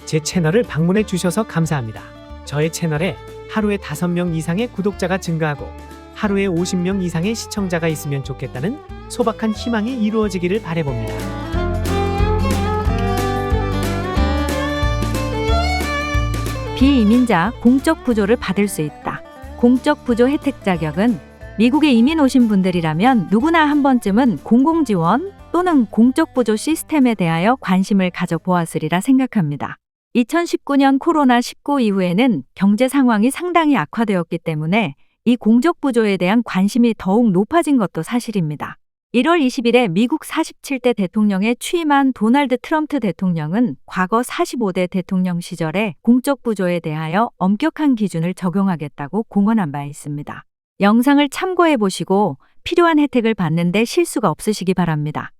제 채널을 방문해 주셔서 감사합니다. 저의 채널에 하루에 5명 이상의 구독자가 증가하고 하루에 50명 이상의 시청자가 있으면 좋겠다는 소박한 희망이 이루어지기를 바라봅니다. 비이민자 공적 부조를 받을 수 있다. 공적 부조 혜택 자격은 미국에 이민 오신 분들이라면 누구나 한 번쯤은 공공지원 또는 공적 부조 시스템에 대하여 관심을 가져보았으리라 생각합니다. 2019년 코로나19 이후에는 경제 상황이 상당히 악화되었기 때문에 이 공적 부조에 대한 관심이 더욱 높아진 것도 사실입니다. 1월 20일에 미국 47대 대통령에 취임한 도널드 트럼프 대통령은 과거 45대 대통령 시절에 공적 부조에 대하여 엄격한 기준을 적용하겠다고 공언한 바 있습니다. 영상을 참고해 보시고 필요한 혜택을 받는 데 실수가 없으시기 바랍니다.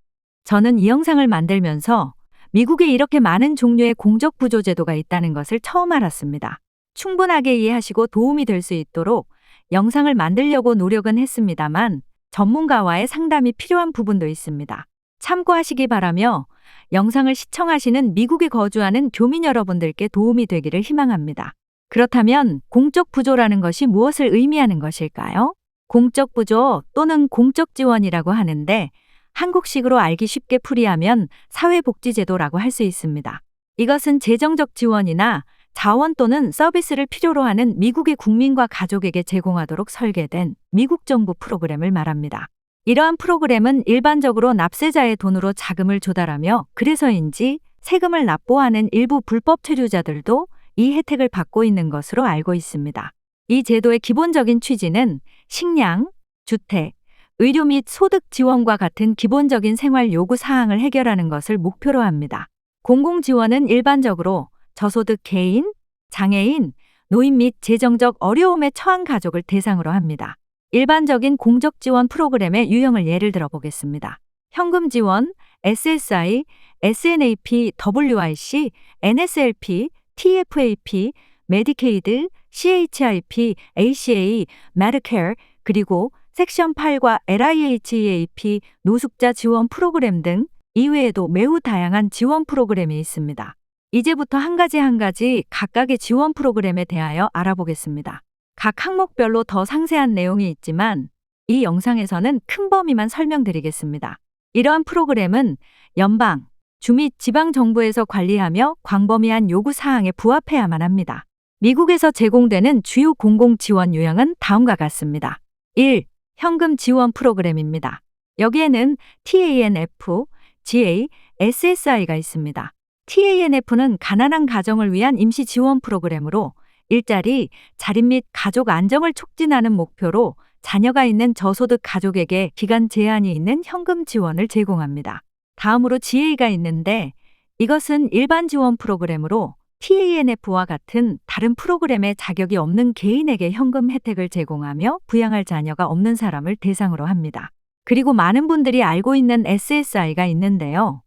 저는 이 영상을 만들면서 미국에 이렇게 많은 종류의 공적 부조 제도가 있다는 것을 처음 알았습니다. 충분하게 이해하시고 도움이 될 수 있도록 영상을 만들려고 노력은 했습니다만 전문가와의 상담이 필요한 부분도 있습니다. 참고하시기 바라며 영상을 시청하시는 미국에 거주하는 교민 여러분들께 도움이 되기를 희망합니다. 그렇다면 공적 부조라는 것이 무엇을 의미하는 것일까요? 공적 부조 또는 공적 지원이라고 하는데 한국식으로 알기 쉽게 풀이하면 사회복지제도라고 할 수 있습니다. 이것은 재정적 지원이나 자원 또는 서비스를 필요로 하는 미국의 국민과 가족에게 제공하도록 설계된 미국 정부 프로그램을 말합니다. 이러한 프로그램은 일반적으로 납세자의 돈으로 자금을 조달하며 그래서인지 세금을 납부하는 일부 불법 체류자들도 이 혜택을 받고 있는 것으로 알고 있습니다. 이 제도의 기본적인 취지는 식량, 주택, 의료 및 소득 지원과 같은 기본적인 생활 요구 사항을 해결하는 것을 목표로 합니다. 공공지원은 일반적으로 저소득 개인, 장애인, 노인 및 재정적 어려움에 처한 가족을 대상으로 합니다. 일반적인 공적 지원 프로그램의 유형을 예를 들어 보겠습니다. 현금 지원, SSI, SNAP, WIC, NSLP, TFAP, 메디케이드, CHIP, ACA, 메디케어, 그리고 섹션 8과 LIHEAP, 노숙자 지원 프로그램 등 이외에도 매우 다양한 지원 프로그램이 있습니다. 이제부터 한 가지 각각의 지원 프로그램에 대하여 알아보겠습니다. 각 항목별로 더 상세한 내용이 있지만 이 영상에서는 큰 범위만 설명드리겠습니다. 이러한 프로그램은 연방, 주 및 지방 정부에서 관리하며 광범위한 요구 사항에 부합해야만 합니다. 미국에서 제공되는 주요 공공 지원 유형은 다음과 같습니다. 1. 현금 지원 프로그램입니다. 여기에는 TANF, GA, SSI가 있습니다. TANF는 가난한 가정을 위한 임시 지원 프로그램으로 일자리, 자립 및 가족 안정을 촉진하는 목표로 자녀가 있는 저소득 가족에게 기간 제한이 있는 현금 지원을 제공합니다. 다음으로 GA가 있는데 이것은 일반 지원 프로그램으로 TANF와 같은 다른 프로그램에 자격이 없는 개인에게 현금 혜택을 제공하며 부양할 자녀가 없는 사람을 대상으로 합니다. 그리고 많은 분들이 알고 있는 SSI가 있는데요.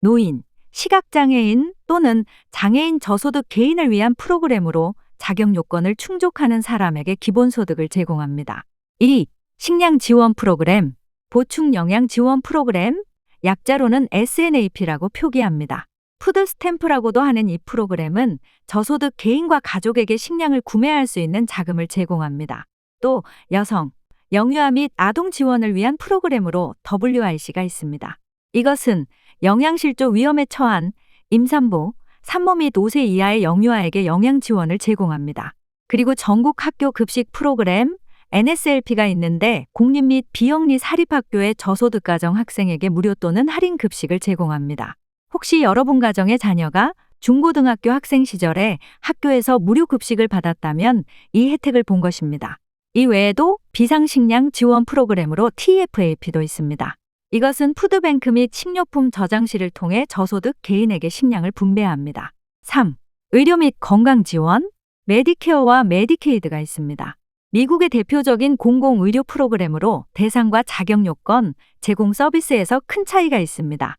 노인, 시각장애인 또는 장애인 저소득 개인을 위한 프로그램으로 자격 요건을 충족하는 사람에게 기본소득을 제공합니다. 2. 식량 지원 프로그램, 보충 영양 지원 프로그램, 약자로는 SNAP라고 표기합니다. 푸드 스탬프라고도 하는 이 프로그램은 저소득 개인과 가족에게 식량을 구매할 수 있는 자금을 제공합니다. 또 여성, 영유아 및 아동 지원을 위한 프로그램으로 WIC가 있습니다. 이것은 영양실조 위험에 처한 임산부, 산모 및 5세 이하의 영유아에게 영양 지원을 제공합니다. 그리고 전국 학교 급식 프로그램 NSLP가 있는데 공립 및 비영리 사립학교의 저소득 가정 학생에게 무료 또는 할인 급식을 제공합니다. 혹시 여러분 가정의 자녀가 중고등학교 학생 시절에 학교에서 무료 급식을 받았다면 이 혜택을 본 것입니다. 이 외에도 비상식량 지원 프로그램으로 TFAP도 있습니다. 이것은 푸드뱅크 및 식료품 저장실을 통해 저소득 개인에게 식량을 분배합니다. 3. 의료 및 건강 지원, 메디케어와 메디케이드가 있습니다. 미국의 대표적인 공공의료 프로그램으로 대상과 자격 요건, 제공 서비스에서 큰 차이가 있습니다.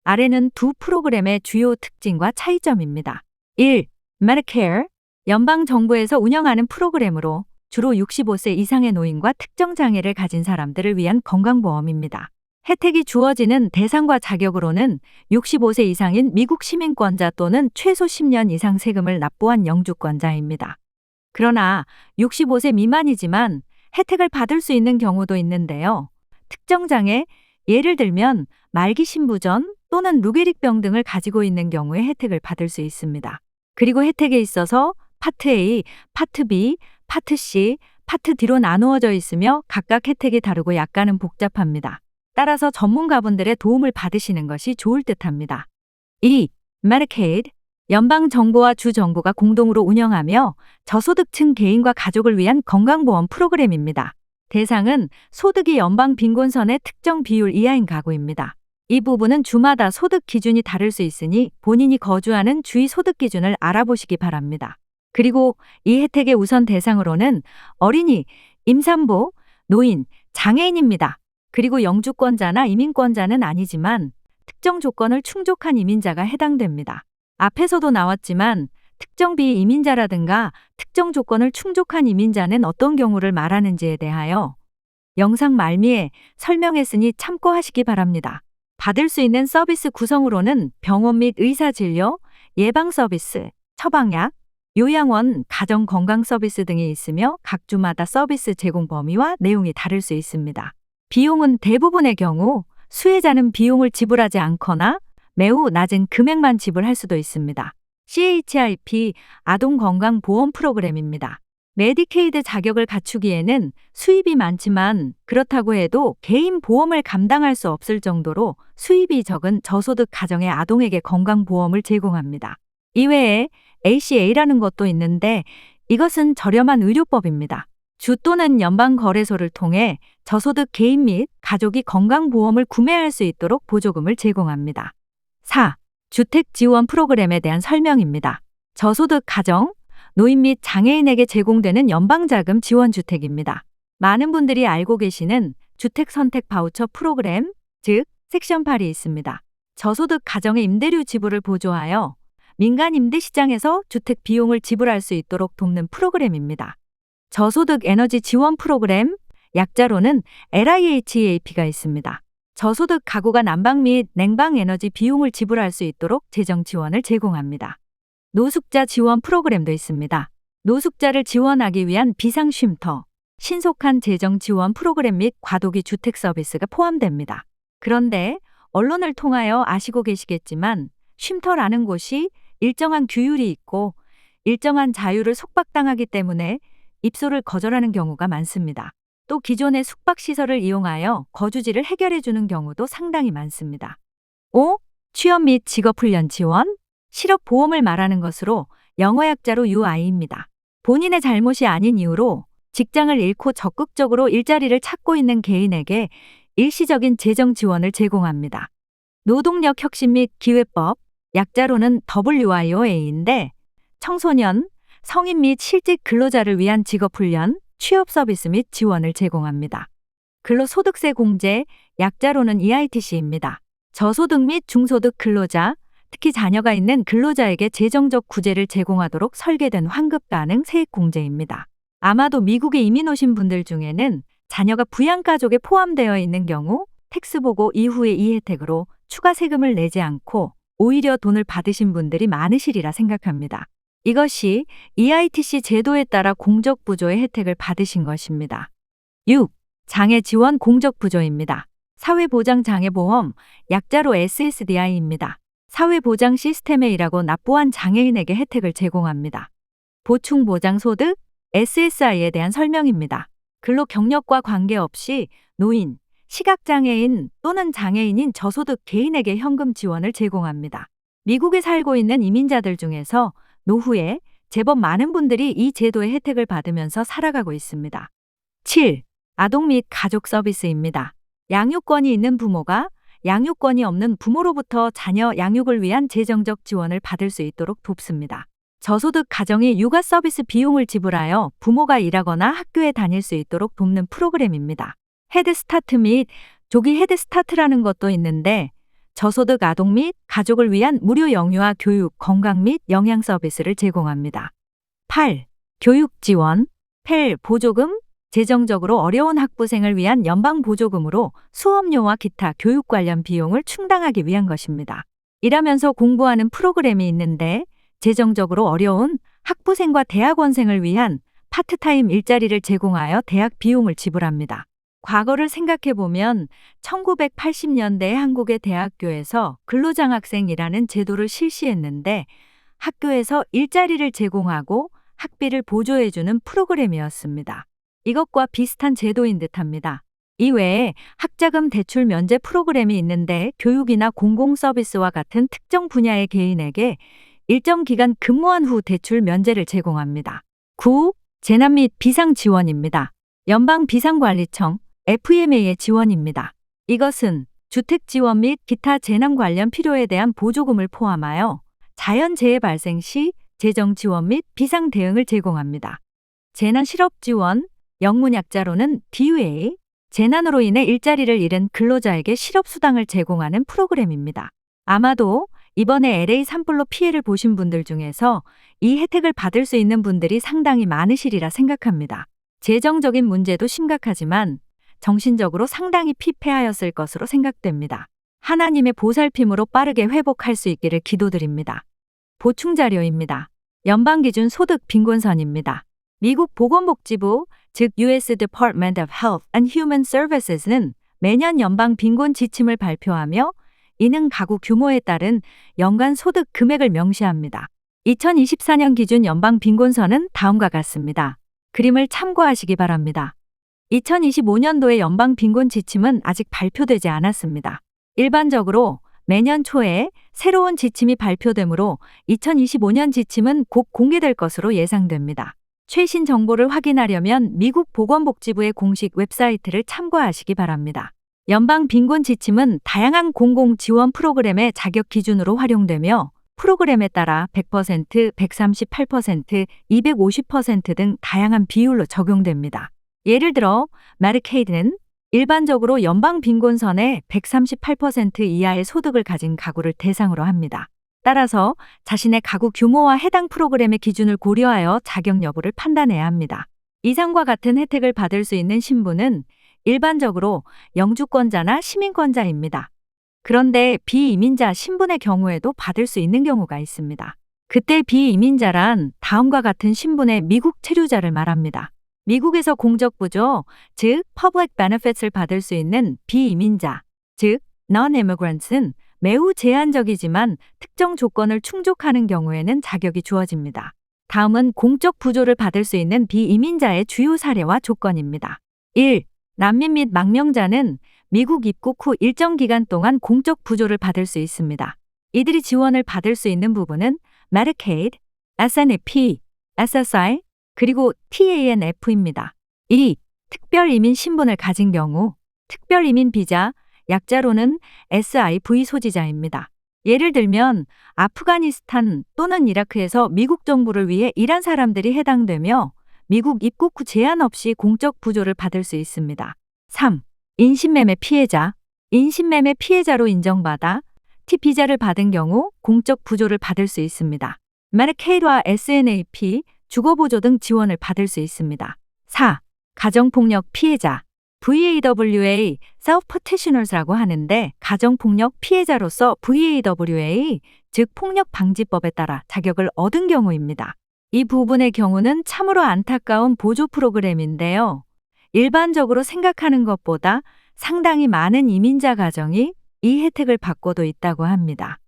아래는 두 프로그램의 주요 특징과 차이점입니다. 1. Medicare, 연방정부에서 운영하는 프로그램으로 주로 65세 이상의 노인과 특정 장애를 가진 사람들을 위한 건강보험입니다. 혜택이 주어지는 대상과 자격으로는 65세 이상인 미국 시민권자 또는 최소 10년 이상 세금을 납부한 영주권자입니다. 그러나 65세 미만이지만 혜택을 받을 수 있는 경우도 있는데요. 특정 장애, 예를 들면 말기 신부전 또는 루게릭병 등을 가지고 있는 경우에 혜택을 받을 수 있습니다. 그리고 혜택에 있어서 파트 A, 파트 B, 파트 C, 파트 D로 나누어져 있으며 각각 혜택이 다르고 약간은 복잡합니다. 따라서 전문가분들의 도움을 받으시는 것이 좋을 듯합니다. 2. Medicaid, 연방정부와 주정부가 공동으로 운영하며 저소득층 개인과 가족을 위한 건강보험 프로그램입니다. 대상은 소득이 연방 빈곤선의 특정 비율 이하인 가구입니다. 이 부분은 주마다 소득 기준이 다를 수 있으니 본인이 거주하는 주의 소득 기준을 알아보시기 바랍니다. 그리고 이 혜택의 우선 대상으로는 어린이, 임산부, 노인, 장애인입니다. 그리고 영주권자나 이민권자는 아니지만 특정 조건을 충족한 이민자가 해당됩니다. 앞에서도 나왔지만 특정 비이민자라든가 특정 조건을 충족한 이민자는 어떤 경우를 말하는지에 대하여 영상 말미에 설명했으니 참고하시기 바랍니다. 받을 수 있는 서비스 구성으로는 병원 및 의사진료, 예방서비스, 처방약, 요양원, 가정건강서비스 등이 있으며 각 주마다 서비스 제공 범위와 내용이 다를 수 있습니다. 비용은 대부분의 경우 수혜자는 비용을 지불하지 않거나 매우 낮은 금액만 지불할 수도 있습니다. CHIP, 아동건강보험 프로그램입니다. 메디케이드 자격을 갖추기에는 수입이 많지만 그렇다고 해도 개인 보험을 감당할 수 없을 정도로 수입이 적은 저소득 가정의 아동에게 건강보험을 제공합니다. 이외에 ACA라는 것도 있는데 이것은 저렴한 의료법입니다. 주 또는 연방거래소를 통해 저소득 개인 및 가족이 건강보험을 구매할 수 있도록 보조금을 제공합니다. 4. 주택 지원 프로그램에 대한 설명입니다. 저소득 가정, 노인 및 장애인에게 제공되는 연방자금 지원주택입니다. 많은 분들이 알고 계시는 주택 선택 바우처 프로그램, 즉 섹션 8이 있습니다. 저소득 가정의 임대료 지불을 보조하여 민간 임대 시장에서 주택 비용을 지불할 수 있도록 돕는 프로그램입니다. 저소득 에너지 지원 프로그램, 약자로는 LIHEAP가 있습니다. 저소득 가구가 난방 및 냉방 에너지 비용을 지불할 수 있도록 재정 지원을 제공합니다. 노숙자 지원 프로그램도 있습니다. 노숙자를 지원하기 위한 비상 쉼터, 신속한 재정 지원 프로그램 및 과도기 주택 서비스가 포함됩니다. 그런데 언론을 통하여 아시고 계시겠지만 쉼터라는 곳이 일정한 규율이 있고 일정한 자유를 속박당하기 때문에 입소를 거절하는 경우가 많습니다. 또 기존의 숙박시설을 이용하여 거주지를 해결해주는 경우도 상당히 많습니다. 5. 취업 및 직업훈련 지원, 실업보험을 말하는 것으로 영어 약자로 UI입니다. 본인의 잘못이 아닌 이유로 직장을 잃고 적극적으로 일자리를 찾고 있는 개인에게 일시적인 재정 지원을 제공합니다. 노동력 혁신 및 기회법, 약자로는 WIOA인데 청소년, 성인 및 실직 근로자를 위한 직업훈련, 취업 서비스 및 지원을 제공합니다. 근로소득세 공제, 약자로는 EITC입니다. 저소득 및 중소득 근로자, 특히 자녀가 있는 근로자에게 재정적 구제를 제공하도록 설계된 환급 가능 세액 공제입니다. 아마도 미국에 이민 오신 분들 중에는 자녀가 부양가족에 포함되어 있는 경우 텍스 보고 이후에 이 혜택으로 추가 세금을 내지 않고 오히려 돈을 받으신 분들이 많으시리라 생각합니다. 이것이 EITC 제도에 따라 공적부조의 혜택을 받으신 것입니다. 6. 장애지원 공적부조입니다. 사회보장장애보험, 약자로 SSDI입니다. 사회보장 시스템에 일하고 납부한 장애인에게 혜택을 제공합니다. 보충보장소득, SSI에 대한 설명입니다. 근로 경력과 관계없이 노인, 시각장애인 또는 장애인인 저소득 개인에게 현금 지원을 제공합니다. 미국에 살고 있는 이민자들 중에서 노후에 제법 많은 분들이 이 제도의 혜택을 받으면서 살아가고 있습니다. 7. 아동 및 가족 서비스입니다. 양육권이 있는 부모가 양육권이 없는 부모로부터 자녀 양육을 위한 재정적 지원을 받을 수 있도록 돕습니다. 저소득 가정이 육아 서비스 비용을 지불하여 부모가 일하거나 학교에 다닐 수 있도록 돕는 프로그램입니다. 헤드스타트 및 조기 헤드스타트라는 것도 있는데 저소득 아동 및 가족을 위한 무료 영유아 교육, 건강 및 영양 서비스를 제공합니다. 8. 교육 지원, 펠 보조금, 재정적으로 어려운 학부생을 위한 연방 보조금으로 수업료와 기타 교육 관련 비용을 충당하기 위한 것입니다. 일하면서 공부하는 프로그램이 있는데 재정적으로 어려운 학부생과 대학원생을 위한 파트타임 일자리를 제공하여 대학 비용을 지불합니다. 과거를 생각해 보면 1980년대 한국의 대학교에서 근로장학생이라는 제도를 실시했는데 학교에서 일자리를 제공하고 학비를 보조해주는 프로그램이었습니다. 이것과 비슷한 제도인 듯합니다. 이외에 학자금 대출 면제 프로그램이 있는데 교육이나 공공 서비스와 같은 특정 분야의 개인에게 일정 기간 근무한 후 대출 면제를 제공합니다. 9. 재난 및 비상 지원입니다. 연방 비상관리청 FEMA의 지원입니다. 이것은 주택 지원 및 기타 재난 관련 필요에 대한 보조금을 포함하여 자연재해 발생 시 재정 지원 및 비상 대응을 제공합니다. 재난 실업 지원, 영문약자로는 DUA, 재난으로 인해 일자리를 잃은 근로자에게 실업수당을 제공하는 프로그램입니다. 아마도 이번에 LA 산불로 피해를 보신 분들 중에서 이 혜택을 받을 수 있는 분들이 상당히 많으시리라 생각합니다. 재정적인 문제도 심각하지만 정신적으로 상당히 피폐하였을 것으로 생각됩니다. 하나님의 보살핌으로 빠르게 회복할 수 있기를 기도드립니다. 보충 자료입니다. 연방기준 소득 빈곤선입니다. 미국 보건복지부, 즉 US Department of Health and Human Services는 매년 연방 빈곤 지침을 발표하며 이는 가구 규모에 따른 연간 소득 금액을 명시합니다. 2024년 기준 연방 빈곤선은 다음과 같습니다. 그림을 참고하시기 바랍니다. 2025년도의 연방 빈곤 지침은 아직 발표되지 않았습니다. 일반적으로 매년 초에 새로운 지침이 발표되므로 2025년 지침은 곧 공개될 것으로 예상됩니다. 최신 정보를 확인하려면 미국 보건복지부의 공식 웹사이트를 참고하시기 바랍니다. 연방 빈곤 지침은 다양한 공공 지원 프로그램의 자격 기준으로 활용되며 프로그램에 따라 100%, 138%, 250% 등 다양한 비율로 적용됩니다. 예를 들어 메디케이드는 일반적으로 연방 빈곤선의 138% 이하의 소득을 가진 가구를 대상으로 합니다. 따라서 자신의 가구 규모와 해당 프로그램의 기준을 고려하여 자격 여부를 판단해야 합니다. 이상과 같은 혜택을 받을 수 있는 신분은 일반적으로 영주권자나 시민권자입니다. 그런데 비이민자 신분의 경우에도 받을 수 있는 경우가 있습니다. 그때 비이민자란 다음과 같은 신분의 미국 체류자를 말합니다. 미국에서 공적부조, 즉 Public Benefits를 받을 수 있는 비이민자, 즉 Non-Immigrants는 매우 제한적이지만 특정 조건을 충족하는 경우에는 자격이 주어집니다. 다음은 공적 부조를 받을 수 있는 비이민자의 주요 사례와 조건입니다. 1. 난민 및 망명자는 미국 입국 후 일정 기간 동안 공적 부조를 받을 수 있습니다. 이들이 지원을 받을 수 있는 부분은 Medicaid, SNAP, SSI, 그리고 TANF입니다. 2. 특별 이민 신분을 가진 경우 특별 이민 비자, 약자로는 SIV 소지자입니다. 예를 들면 아프가니스탄 또는 이라크에서 미국 정부를 위해 일한 사람들이 해당되며 미국 입국 후 제한 없이 공적 부조를 받을 수 있습니다. 3. 인신매매 피해자. 인신매매 피해자로 인정받아 T비자를 받은 경우 공적 부조를 받을 수 있습니다. Medicaid와 SNAP, 주거보조 등 지원을 받을 수 있습니다. 4. 가정폭력 피해자. VAWA, Self-Petitioners라고 하는데 가정폭력 피해자로서 VAWA, 즉 폭력방지법에 따라 자격을 얻은 경우입니다. 이 부분의 경우는 참으로 안타까운 보조 프로그램인데요. 일반적으로 생각하는 것보다 상당히 많은 이민자 가정이 이 혜택을 받고도 있다고 합니다.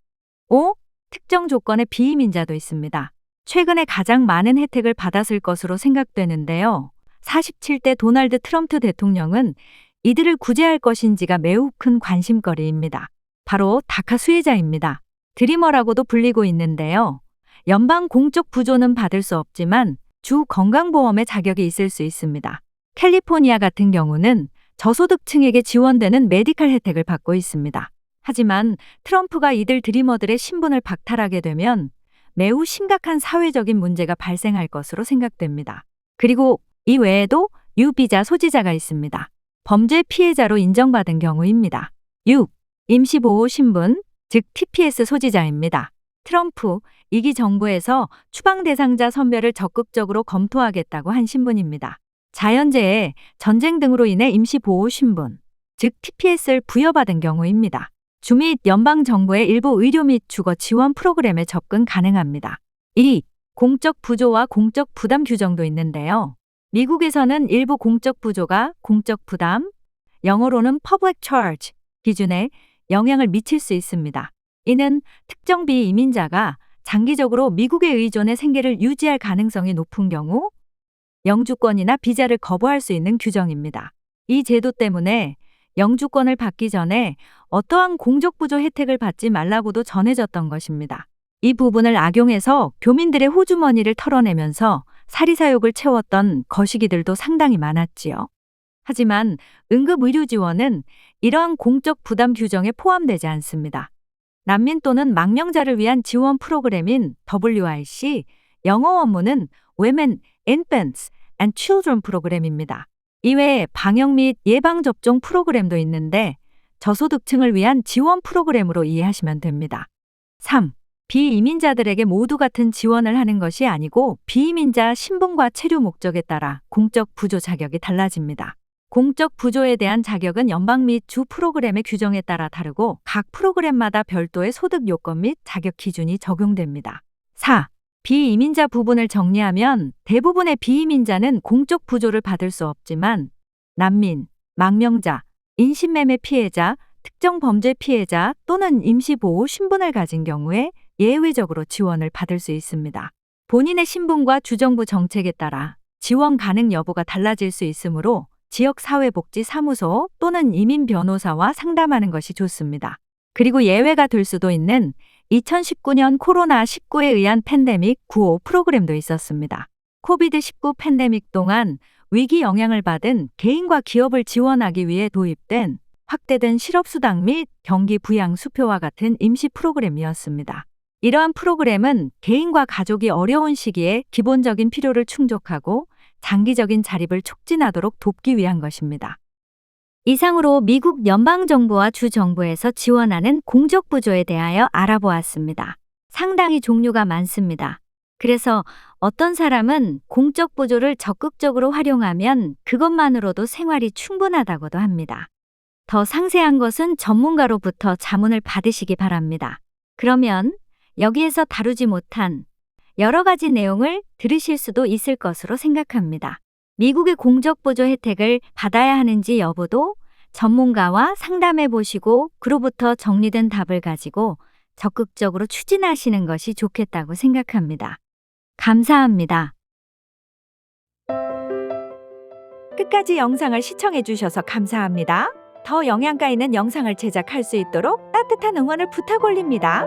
5. 특정 조건의 비이민자도 있습니다. 최근에 가장 많은 혜택을 받았을 것으로 생각되는데요. 47대 도널드 트럼프 대통령은 이들을 구제할 것인지가 매우 큰 관심거리입니다. 바로 다카 수혜자입니다. 드리머라고도 불리고 있는데요. 연방 공적 부조는 받을 수 없지만 주 건강보험의 자격이 있을 수 있습니다. 캘리포니아 같은 경우는 저소득층에게 지원되는 메디칼 혜택을 받고 있습니다. 하지만 트럼프가 이들 드리머들의 신분을 박탈하게 되면 매우 심각한 사회적인 문제가 발생할 것으로 생각됩니다. 그리고 이 외에도 유비자 소지자가 있습니다. 범죄 피해자로 인정받은 경우입니다. 6. 임시보호 신분, 즉 TPS 소지자입니다. 트럼프 2기 정부에서 추방 대상자 선별을 적극적으로 검토하겠다고 한 신분입니다. 자연재해, 전쟁 등으로 인해 임시보호신분, 즉 TPS를 부여받은 경우입니다. 주 및 연방정부의 일부 의료 및 주거 지원 프로그램에 접근 가능합니다. 2. 공적 부조와 공적 부담 규정도 있는데요. 미국에서는 일부 공적 부조가 공적 부담, 영어로는 public charge 기준에 영향을 미칠 수 있습니다. 이는 특정 비이민자가 장기적으로 미국의 의존의 생계를 유지할 가능성이 높은 경우 영주권이나 비자를 거부할 수 있는 규정입니다. 이 제도 때문에 영주권을 받기 전에 어떠한 공적부조 혜택을 받지 말라고도 전해졌던 것입니다. 이 부분을 악용해서 교민들의 호주머니를 털어내면서 사리사욕을 채웠던 거시기들도 상당히 많았지요. 하지만 응급의료 지원은 이러한 공적 부담 규정에 포함되지 않습니다. 난민 또는 망명자를 위한 지원 프로그램인 WRC, 영어 원문은 Women, Infants and Children 프로그램입니다. 이외에 방역 및 예방접종 프로그램도 있는데 저소득층을 위한 지원 프로그램으로 이해하시면 됩니다. 3. 비이민자들에게 모두 같은 지원을 하는 것이 아니고 비이민자 신분과 체류 목적에 따라 공적 부조 자격이 달라집니다. 공적 부조에 대한 자격은 연방 및 주 프로그램의 규정에 따라 다르고 각 프로그램마다 별도의 소득 요건 및 자격 기준이 적용됩니다. 4. 비이민자 부분을 정리하면 대부분의 비이민자는 공적 부조를 받을 수 없지만 난민, 망명자, 인신매매 피해자, 특정 범죄 피해자 또는 임시보호 신분을 가진 경우에 예외적으로 지원을 받을 수 있습니다. 본인의 신분과 주정부 정책에 따라 지원 가능 여부가 달라질 수 있으므로 지역사회복지사무소 또는 이민변호사와 상담하는 것이 좋습니다. 그리고 예외가 될 수도 있는 2019년 코로나19에 의한 팬데믹 구호 프로그램도 있었습니다. 코비드19 팬데믹 동안 위기 영향을 받은 개인과 기업을 지원하기 위해 도입된 확대된 실업수당 및 경기 부양 수표와 같은 임시 프로그램이었습니다. 이러한 프로그램은 개인과 가족이 어려운 시기에 기본적인 필요를 충족하고 장기적인 자립을 촉진하도록 돕기 위한 것입니다. 이상으로 미국 연방정부와 주정부에서 지원하는 공적부조에 대하여 알아보았습니다. 상당히 종류가 많습니다. 그래서 어떤 사람은 공적부조를 적극적으로 활용하면 그것만으로도 생활이 충분하다고도 합니다. 더 상세한 것은 전문가로부터 자문을 받으시기 바랍니다. 그러면 여기에서 다루지 못한 여러 가지 내용을 들으실 수도 있을 것으로 생각합니다. 미국의 공적보조 혜택을 받아야 하는지 여부도 전문가와 상담해 보시고 그로부터 정리된 답을 가지고 적극적으로 추진하시는 것이 좋겠다고 생각합니다. 감사합니다. 끝까지 영상을 시청해 주셔서 감사합니다. 더 영양가 있는 영상을 제작할 수 있도록 따뜻한 응원을 부탁 올립니다.